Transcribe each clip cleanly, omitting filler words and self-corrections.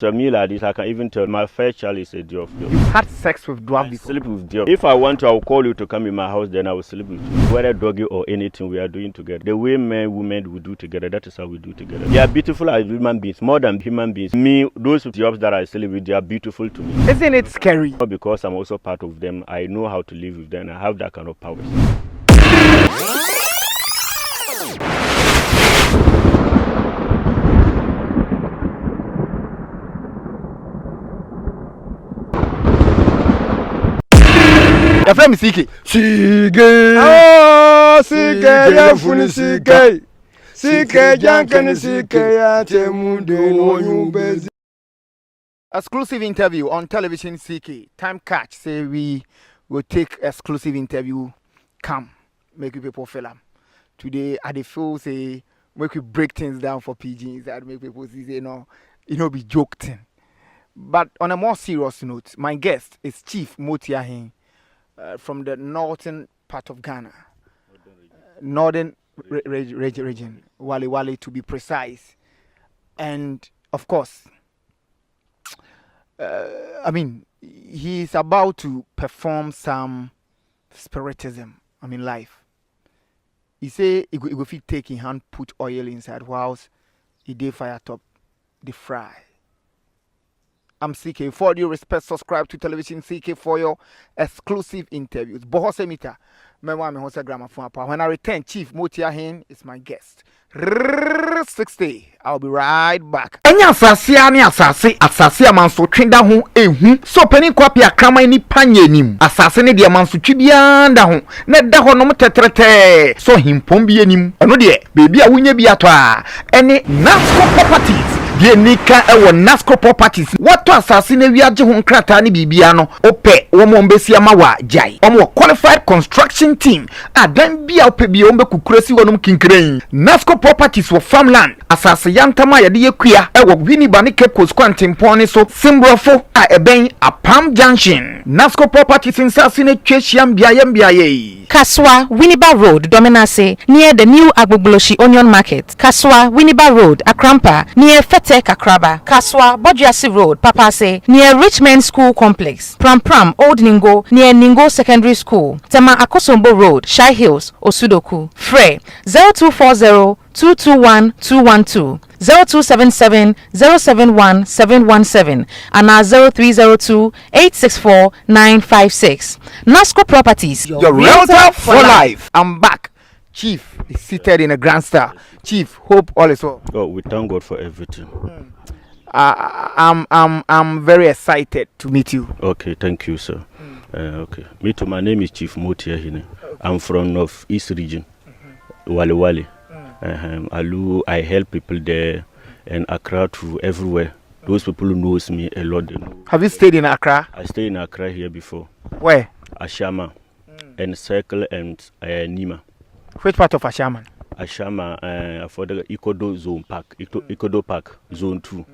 So me like this, I can even tell my first child is a Dwarf. You've had sex with Dwarf before? Sleep with Dwarf. If I want to, I will call you to come in my house, then I will sleep with you. Whether doggy or anything we are doing together. The way men, women will do together, that is how we do together. They are beautiful as human beings, more than human beings. Me, those Dwarfs that I sleep with, they are beautiful to me. Isn't it scary? Because I'm also part of them, I know how to live with them. I have that kind of power. Your friend is CK. CK. Oh, CK, ya funi CK. CK, jankani CK, ya temude no yubezi. Exclusive interview on television CK. Time catch. Say we will take exclusive interview. Come, make people feel them. Today, I dey feel say make we break things down for PGs. That make people see say be joking. But on a more serious note, my guest is Chief Motiahin. From the northern part of Ghana, northern region, Wale to be precise, and of course, he is about to perform some spiritism. Life. He say he go fit take in hand, put oil inside, whilst he dey fire top, the fry. I'm CK. For due respect, subscribe to television CK for your exclusive interviews. Bohosemita, when I return, Chief Motiahin is my guest. 60. I'll be right back. Enya asase amanso twenda ho ehu so pani kwapi akrama ni panye nim asase ne de amanso twibianda ho na da ho no tetrete so himpom bi enim eno de bebi a wunya bi ato a ene Nasco Properties die nika ewo Nasco Properties wato asase ne wiaje ho nkrata ne bibia no ope wo mo mbesi amawa jai wo qualified construction team adan bia ope bi o mbekukurasi wonum kinkren Nasco Properties for farmland asase yantama yade yekua ewo Winneba ne Cape Coast Quantimpon so Simbrofo a eben Apam Junction Nasco Properties in Sasine Twesiam biaye Kaswa Winneba Road Dominase near the new Agbogloshi Onion Market Kaswa Winneba Road Akrampa near Fete Kakraba Kaswa Bojiasi Road Papase near Richmond School Complex Pram Old Ningo near Ningo Secondary School Tema Akosombo Road Shai Hills Osudoku Frey 0240-221-212 0277-071-717 and 0302-864-956. Nasco Properties, your realtor for life. I'm back. Chief is seated in a grand star. Chief, hope all is well. Oh, we thank God for everything. I'm very excited to meet you. Okay, thank you, sir. Okay, me too. My name is Chief Motiahin. I'm from North East region, Wale. I help people there and Accra to everywhere. Those people who knows me a lot. They know. Have you stayed in Accra? I stayed in Accra here before. Where? Ashama and Circle and Nima. Which part of Ashama? Ashama for the Ikodo Zone Park, Ikodo Park Zone 2.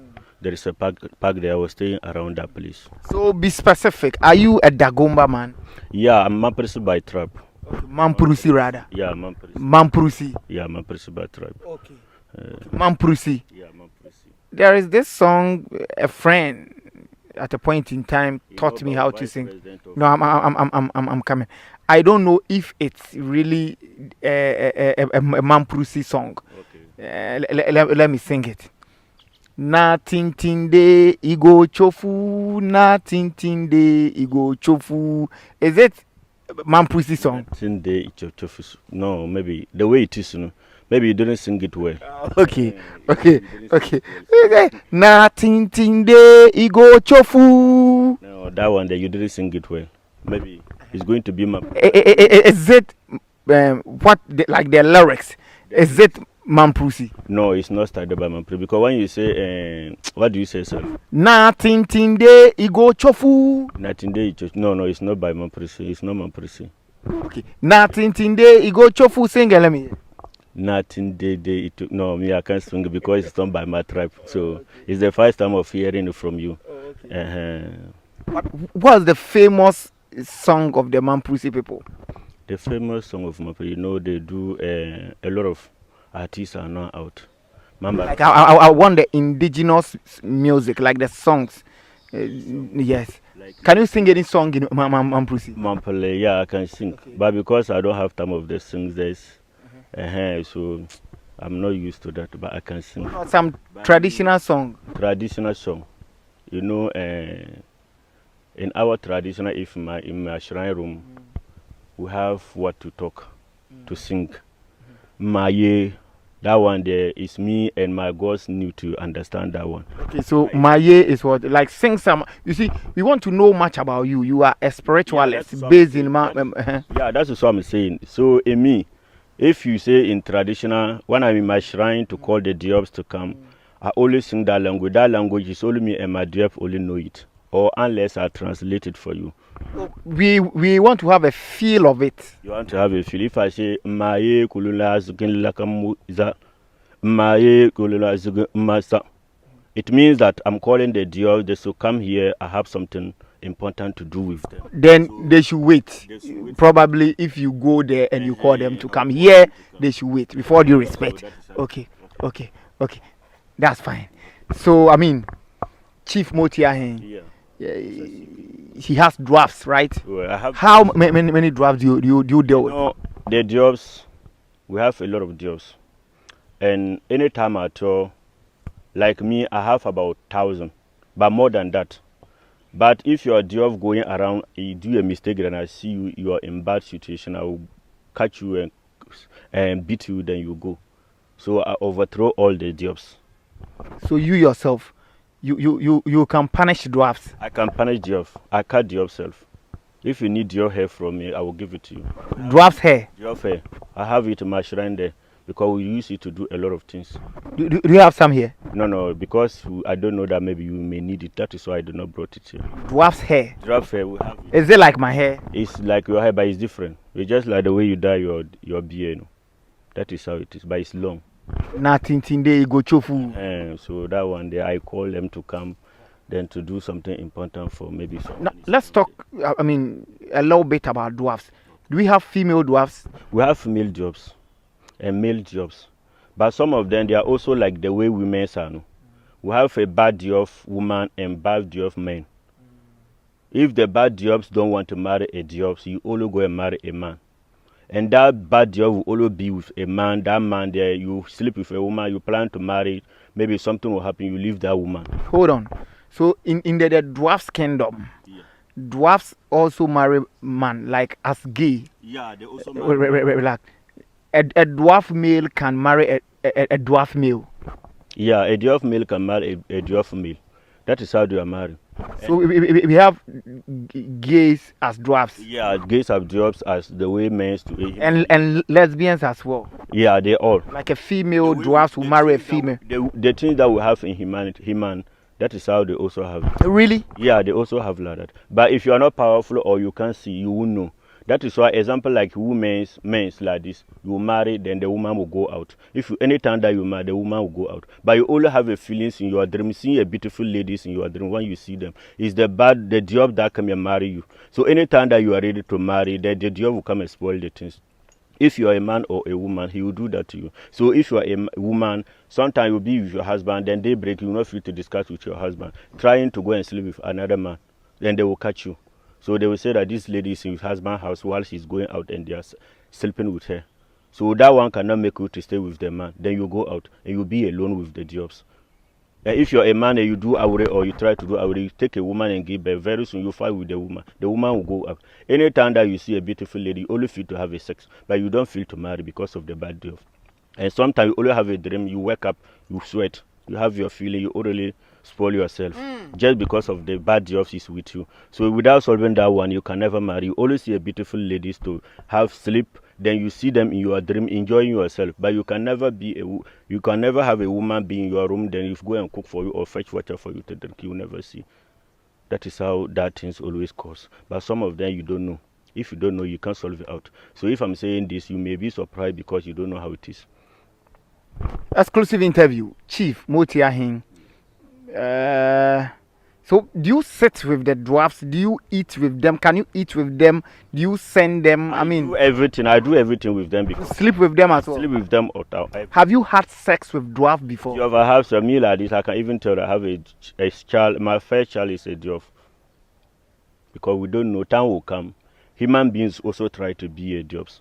There is a park there. I was staying around that place. So be specific. Are you a Dagomba man? Yeah, I'm Mamprisi by tribe. Mampurusi rather. Yeah, Mampurusi. Mampurusi. Yeah, Mampurusi by tribe. Okay. Mampurusi. Yeah, Mampurusi. There is this song a friend at a point in time taught me how to sing. No, I'm coming. I don't know if it's really a Mampurusi song. Okay. Let me sing it. Na tintinde igo chofu, na tintinde igo chofu. Is it Mampurusi song? No, maybe the way it is, maybe you didn't sing it well. Okay. Na tintinde igo chofu. No, that one there you didn't sing it well. Maybe it's going to be Is it what like the lyrics? Is it Mampurusi? No, it's not started by Mampurusi because when you say what do you say, sir? Na tintinde igo chofu. No, it's not by Mampurusi. It's not Mampurusi. Okay. Na tintinde igo chofu, sing let me. No, me I can't sing because it's not by my tribe. So it's the first time of hearing it from you. Okay. What's the famous song of the Mampurusi people? The famous song of Mampurusi, they do a lot of artists are now out. Mamba. Like I want the indigenous music, like the songs. Yes. Like Can you sing any song in Mampusi? Mampale, yeah, I can sing, Okay. but because I don't have time of the sings, so I'm not used to that. But I can sing Some traditional song. traditional song. You know, in our traditional, if in my shrine room, we have what to talk, to sing. Maye, that one there is me and my gods need to understand that one. Okay, so Maye is what, like, sing some. You see, we want to know much about you. You are a spiritualist that's what based I'm in saying. Yeah, that's what I'm saying. So in me, if you say in traditional, when I'm in my shrine to call the Dwarfs to come, I always sing that language. That language is only me and my Dwarf only know it, or unless I translate it for you. we want to have a feel of it. You want to have a feel. If I say Maye kulula zugin lakamuza, Maye kulula zugin masa, it means that I'm calling the Dwarfs. They should come here. I have something important to do with them. Then they should wait. Probably if you go there and you call them to come here, they should wait before due respect. Okay, okay. That's fine. So I mean, Chief Motiahen, he has drafts, right? Well, I have How many drafts do you deal with? No, the Dwarfs, we have a lot of Dwarfs, and anytime at all, like me, I have about 1,000, but more than that. But if you're a Dwarf going around, you do a mistake, and I see you are in bad situation, I will catch you and beat you, then you go. So I overthrow all the Dwarfs. So you yourself, you can punish drafts. I can punish Dwarf. I cut Dwarf self. If you need your hair from me, I will give it to you. Drafts hair. Dwarf hair, I have it in my shrine there because we use it to do a lot of things. Do you have some here? No, because I don't know that maybe you may need it. That is why I do not brought it here. Dwarf's hair. Dwarf hair, we have it. Is it like my hair? It's like your hair, but it's different. It's just like the way you dye your beard. You know? That is how it is, but it's long. Nothing day go chofu. So that one day I call them to come, then to do something important for maybe. Now, let's talk. I mean, a little bit about dwarfs. Do we have female dwarfs? We have female jobs and male jobs, but some of them they are also like the way women are. No? We have a bad dwarf woman and bad dwarf man. If the bad dwarfs don't want to marry a dwarf, you only go and marry a man. And that bad dwarf will always be with a man. That man there, you sleep with a woman, you plan to marry, maybe something will happen, you leave that woman. Hold on. So in the dwarfs kingdom, dwarfs also marry man, like as gay. Yeah, they also marry. Like, a dwarf male can marry a dwarf male. Yeah, a dwarf male can marry a dwarf male. That is how they are married. So we have gays as dwarfs. Yeah, gays have dwarfs as the way men to and lesbians as well. Yeah, they all. Like a female dwarfs will marry a female. The things that we have in human, that is how they also have it. Really? Yeah, they also have like that. But if you are not powerful or you can't see, you won't know. That is why, example like men's like this, you marry, then the woman will go out. If you, anytime that you marry, the woman will go out. But you only have a feelings in your dream, seeing a beautiful ladies in your dream. When you see them, it's the job that come and marry you. So anytime that you are ready to marry, the job will come and spoil the things. If you are a man or a woman, he will do that to you. So if you are a woman, sometimes you'll be with your husband, then they break, you're not free to discuss with your husband, trying to go and sleep with another man, then they will catch you. So they will say that this lady is in his husband's house while she's going out and they are sleeping with her. So that one cannot make you to stay with the man. Then you go out and you'll be alone with the jobs. And if you're a man and you do awure or you try to do awure, you take a woman and give birth, very soon you fight with the woman. The woman will go out. Anytime that you see a beautiful lady, you only feel to have a sex, but you don't feel to marry because of the bad job. And sometimes you only have a dream, you wake up, you sweat, you have your feeling, you already spoil yourself just because of the bad jobs is with you. So without solving that one, you can never marry. You always see a beautiful ladies to have sleep, then you see them in your dream enjoying yourself, but you can never have a woman be in your room, then you go and cook for you or fetch water for you to drink. You never see. That is how that things always cause. But some of them you don't know. If you don't know, you can't solve it out. So if I'm saying this, you may be surprised because you don't know how it is. Exclusive interview, Chief Motiahen. So do you sit with the dwarfs? Do you eat with them? Can you eat with them? Do you send them? I mean, do everything. I do everything with them because sleep with them as well. sleep with them. Have you had sex with dwarf before? You ever have some meal like this? I can even tell I have a child. My first child is a dwarf because we don't know. Time will come. Human beings also try to be a dwarf.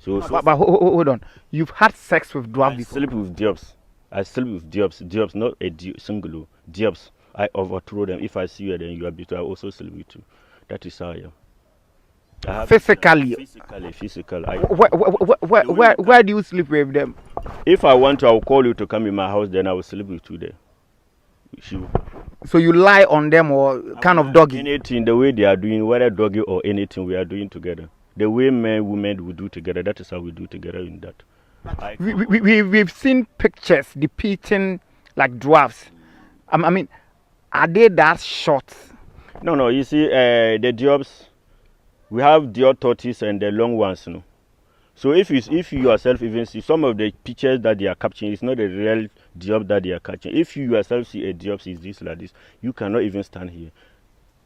But hold on. You've had sex with dwarf I before. sleep with dwarfs. I sleep with dwarfs. Dwarfs, not a single dwarfs. I overthrow them. If I see you, then you are beautiful. I also sleep with you. That is how I am. Physically. Physically. Where do you sleep with them? If I want to, I will call you to come in my house. Then I will sleep with you there. So you lie on them or kind of doggy? Anything the way they are doing, whether doggy or anything, we are doing together. The way men, women will do together. That is how we do together in that. We've seen pictures depicting like dwarfs. I mean, are they that short? No. You see, the dwarfs, we have the tortoise and the long ones. No. So if you yourself even see some of the pictures that they are capturing, it's not a real dwarf that they are catching. If you yourself see a dwarf is this like this, you cannot even stand here.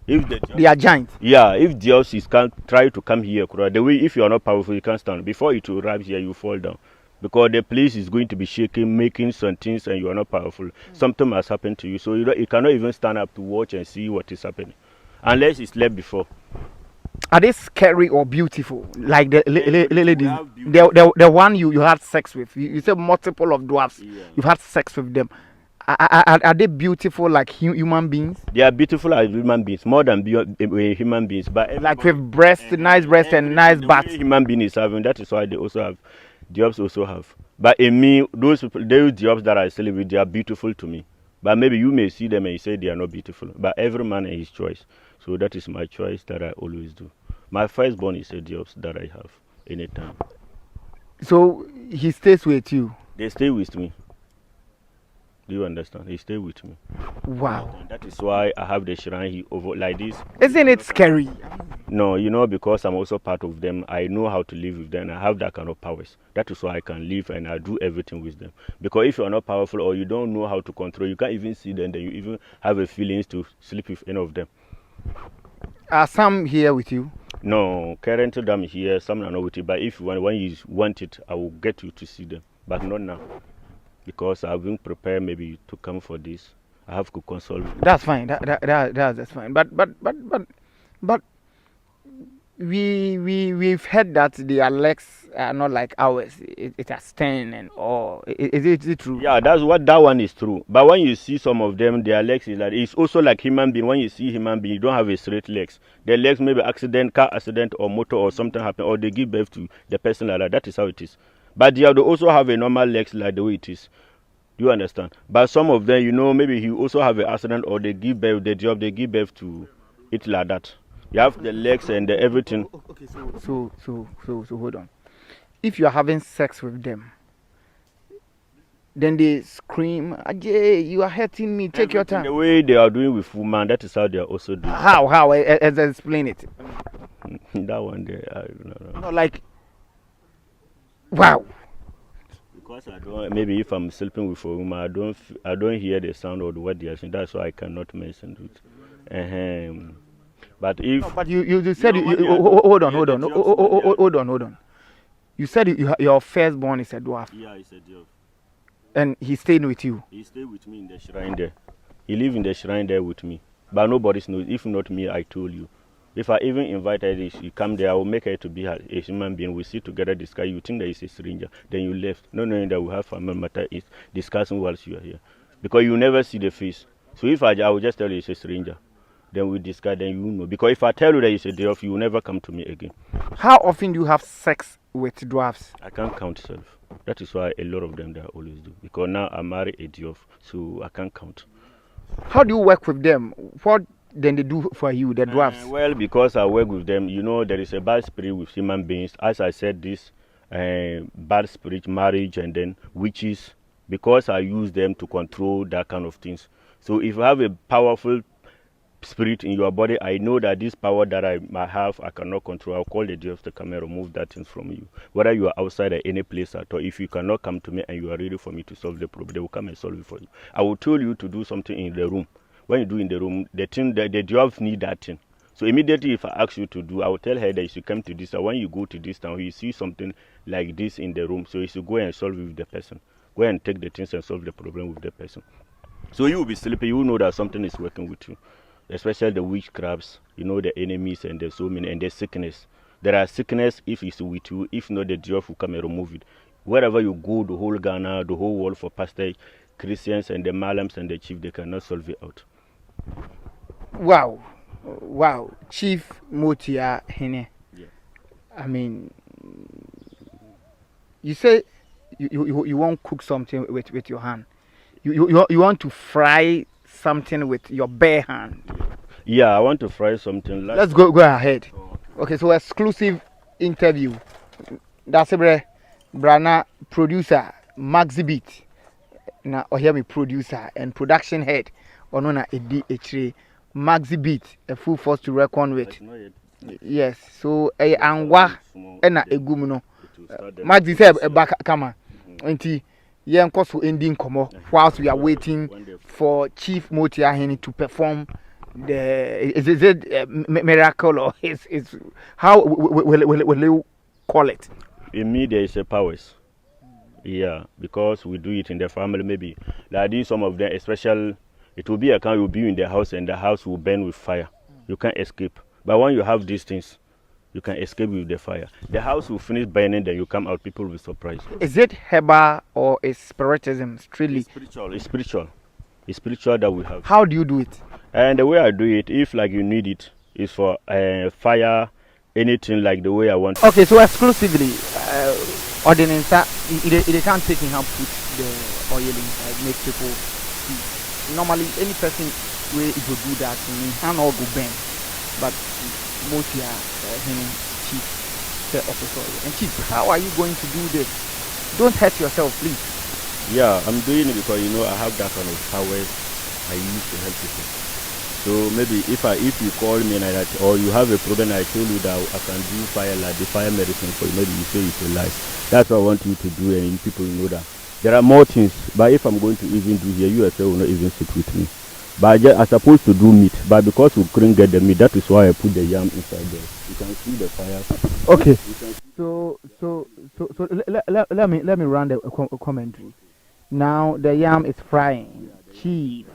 If they are giants. Yeah, if dwarfs can't try to come here, the way if you are not powerful, you can't stand. Before it will arrive here, you fall down. Because the place is going to be shaking, making some things, and you are not powerful. Something has happened to you, so you cannot even stand up to watch and see what is happening, unless it's left before. Are they scary or beautiful? Like the ladies, the one you had sex with. You said multiple of dwarfs. Yeah. You've had sex with them. Are they beautiful like human beings? They are beautiful as human beings, more than human beings. But like with nice breast and nice butts. Human being is having. That is why they also have. Dwarfs also have. But in me, those dwarfs that I sleep with, they are beautiful to me. But maybe you may see them and you say they are not beautiful. But every man has his choice. So that is my choice that I always do. My firstborn is a dwarf that I have anytime. So he stays with you? They stay with me. Do you understand? He stay with me. Wow. And that is why I have the shrine over like this. Isn't it scary? No, because I'm also part of them. I know how to live with them. I have that kind of powers. That is why I can live and I do everything with them. Because if you are not powerful or you don't know how to control, you can't even see them. Then you even have a feelings to sleep with any of them. Are some here with you? No, currently I'm here. Some are not with you. But if when you want it, I will get you to see them. But not now. Because I've been prepared maybe to come for this. I have to consult. That's fine. That's fine. But we've heard that their legs are not like ours. It has 10 and all. Is it true? Yeah, that one is true. But when you see some of them, their legs is like it's also like human being. When you see human being, you don't have a straight legs. Their legs maybe car accident or motor or something happen or they give birth to the person like that. That is how it is. But they also have a normal legs like the way it is. Do you understand? But some of them, maybe he also have an accident or they give birth, they give birth to it like that. You have the legs and everything. Okay, so hold on. If you are having sex with them, then they scream, "Ajay, you are hurting me. Take your time." The way they are doing with women, that is how they are also doing. How? Explain it. That one there, I don't know. No, like. Wow. Because maybe if I'm sleeping with a woman, I don't hear the sound of what they are saying. That's why I cannot mention it. But if but you said hold on. You said your firstborn is a dwarf. Yeah, he's a dwarf. And he stayed with you. He stayed with me in the shrine there. He live in the shrine there with me. But nobody knows. If not me, I told you. If I even invited you come there, I will make her to be a human being. We sit together, discuss. You think that he's a stranger, then you left. No, that we have family matter is discussing whilst you are here, because you never see the face. So if I will just tell you he's a stranger, then we discuss. Then you know. Because if I tell you that he's a dwarf, you will never come to me again. How often do you have sex with dwarfs? I can't count self. That is why a lot of them they always do. Because now I marry a dwarf, so I can't count. How do you work with them? What then they do for you, the dwarfs? Well, because I work with them, there is a bad spirit with human beings. As I said, this bad spirit, marriage, and then witches, because I use them to control that kind of things. So if you have a powerful spirit in your body, I know that this power that I have, I cannot control. I'll call the dwarf to come and remove that thing from you. Whether you are outside or any place at all, if you cannot come to me and you are ready for me to solve the problem, they will come and solve it for you. I will tell you to do something in the room. when you do in the room, the thing that the dwarf need that thing. So immediately if I ask you to do, I will tell her that you should come to this town. When you go to this town, you see something like this in the room, so you should go and solve it with the person. Go and take the things and solve the problem with the person. So you will be sleeping, you will know that something is working with you. Especially the witchcrafts, you know, the enemies and the so many, and the sickness. There are sickness if it's with you, if not the dwarf will come and remove it. Wherever you go, the whole Ghana, the whole world, for pastor, Christians and the Malams and the chief, they cannot solve it out. Wow. Wow. Chief Motia Hene. Yeah. I mean, you say you won't cook something with your hand. You want to fry something with your bare hand. Yeah, I want to fry something. Let's go ahead. Okay, so exclusive interview. That's a Brana producer, Maxi Beat. Now, hear me producer and production head. Onona Edi Maxi Beat, a full force to reckon with. Yes, so a angwa ena egumuno. Maxi said a back kama. Enti yen koso ending komo whilst we are waiting for Chief Motia Hene to perform the is it miracle or is how will you call it? In me there is a powers. Yeah, because we do it in the family maybe. Like this, some of them, especially, it will be a kind, you'll be in the house and the house will burn with fire. You can't escape. But when you have these things, you can escape with the fire. The house will finish burning, then you come out, people will be surprised. Is it herbal or is spiritism strictly? It's spiritual. It's spiritual. It's spiritual that we have. How do you do it? And the way I do it, if like you need it, is for fire, anything like the way I want. Okay, so exclusively, ordinance, they can't take in hand put the oil inside, make people see. Normally, any person where it will do that, hand all go burn. But most chief officer and chief, how are you going to do this? Don't hurt yourself, please. Yeah, I'm doing it because I have that kind of powers I use to help people. So maybe if you call me and or you have a problem, I tell you that I can do fire like the fire medicine for you. Maybe you say it's a lie. That's what I want you to do, and you people know that there are more things. But if I'm going to even do here, you yourself will not even sit with me. But I supposed to do meat, but because we couldn't get the meat, that is why I put the yam inside there. You can see the fire. Okay. So let me run the commentary. Now the yam is frying. Chief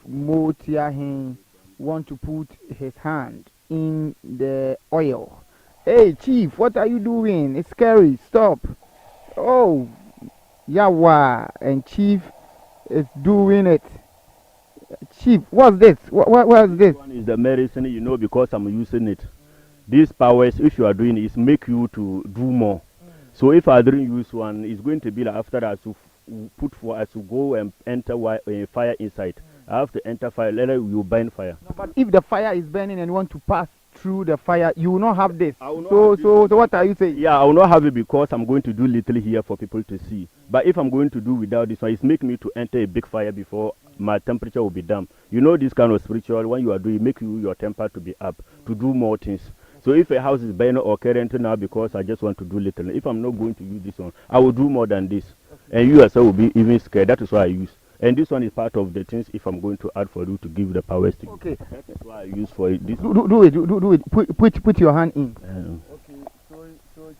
Motiahin want to put his hand in the oil. Hey Chief, what are you doing? It's scary. Stop. Oh, Yawa, and Chief is doing it. Chief, what's this? What's this? This one is the medicine, because I'm using it. These powers, if you are doing it, make you to do more. So if I don't use one, it's going to be like after that to put for us to go and enter fire inside. I have to enter fire, later you burn fire. No, but if the fire is burning and you want to pass through the fire, you will not have this. So what are you saying? Yeah, I will not have it because I'm going to do little here for people to see. But if I'm going to do without this one, it's make me to enter a big fire before my temperature will be down. This kind of spiritual, when you are doing, make your temper to be up, to do more things. So if a house is burning or current now because I just want to do little, if I'm not going to use this one, I will do more than this. And you yourself will be even scared. That is why I use. And this one is part of the things if I'm going to add for you to give the powers to you. Okay. That is why I use for it. This do it. Put your hand in. Okay. So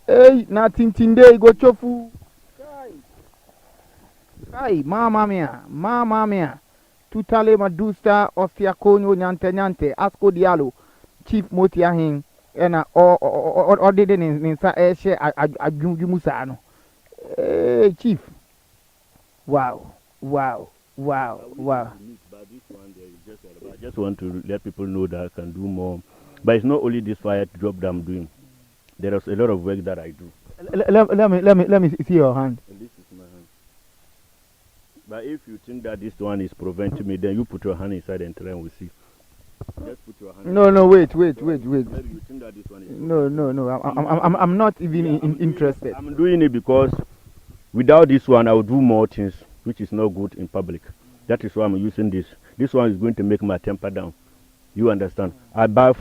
hey, nothing today. Go chofu. Kai, mama mia. Tutale madusta ofiakonyo nyante asko dialo Chief Motiahin ena or dede ninsa eshe ajumusa no. Chief. Wow. But this one there is I just want to let people know that I can do more. But it's not only this fire job that I'm doing. There is a lot of work that I do. Let me see your hand. And this is my hand. But if you think that this one is preventing me, then you put your hand inside and try and we'll see. Just put your hand. No, wait. Maybe you think that this one is No. I'm not even interested. I'm doing it because without this one, I will do more things, which is not good in public. That is why I'm using this. This one is going to make my temper down. You understand? I buy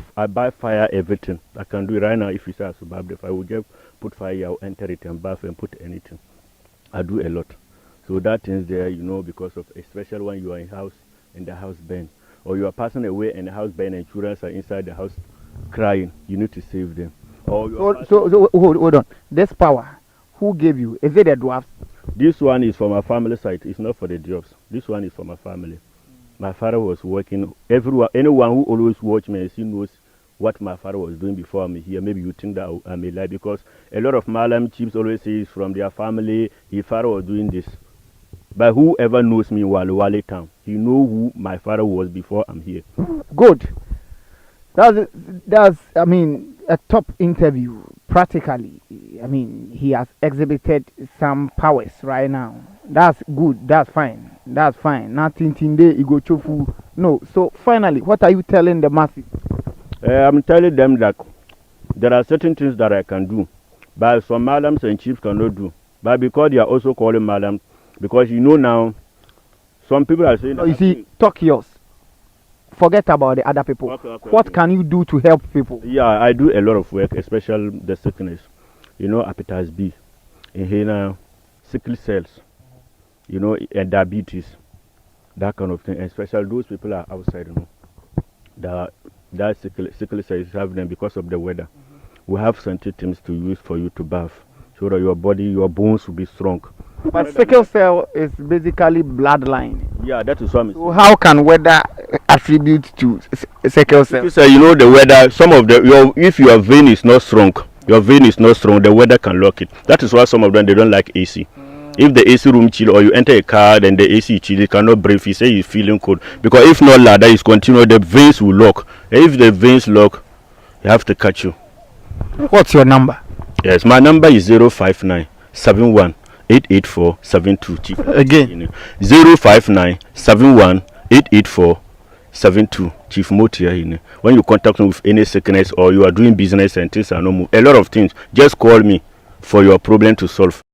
fire everything. I can do it right now. If you say if I will just put fire, I'll enter it and bath and put anything. I do a lot. So that things there, you know, because of especially when you are in house and the house burn, or you are passing away and the house burn and children are inside the house crying, you need to save them. Or you are So hold on. This power, who gave you? Is it the dwarfs? This one is for my family side. It's not for the jobs. This one is for my family. My father was working. Anyone who always watch me, he knows what my father was doing before I'm here. Maybe you think that I may lie, because a lot of Malam chiefs always say it's from their family. His father was doing this. But whoever knows me in Wale town, he know who my father was before I'm here. Good. That's I mean, a top interview. Practically, I mean, he has exhibited some powers right now. That's good. That's fine. That's fine. Nothing today. Go chofu. No. So finally, what are you telling the masses? I'm telling them that there are certain things that I can do, but some madams and chiefs cannot do. But because they are also calling madam, because you know now, some people are saying. No, you see, talk yours. Forget about the other people. What can you do to help people? Yeah, I do a lot of work, especially the sickness. You know, hepatitis B, inhaler, sickle cells, you know, and diabetes, that kind of thing. Especially those people are outside, you know, that sickle cells have them because of the weather. We have some things to use for you to bath, so that your body, your bones will be strong. But sickle cell is basically bloodline. Yeah, that is what I'm saying. So how can weather attribute to sickle cell? You know, the weather, some of if your vein is not strong, the weather can lock it. That is why some of them, they don't like AC. If the AC room chill, or you enter a car and the AC chill, you cannot breathe. You say you're feeling cold. Because if not like that, is continue, the veins will lock. If the veins lock, you have to catch you. What's your number? Yes, my number is 059 71 88472. Chief. Again. 059 71 88472. Chief Motia. When you contact me with any sickness or you are doing business and things are no move, a lot of things, just call me for your problem to solve.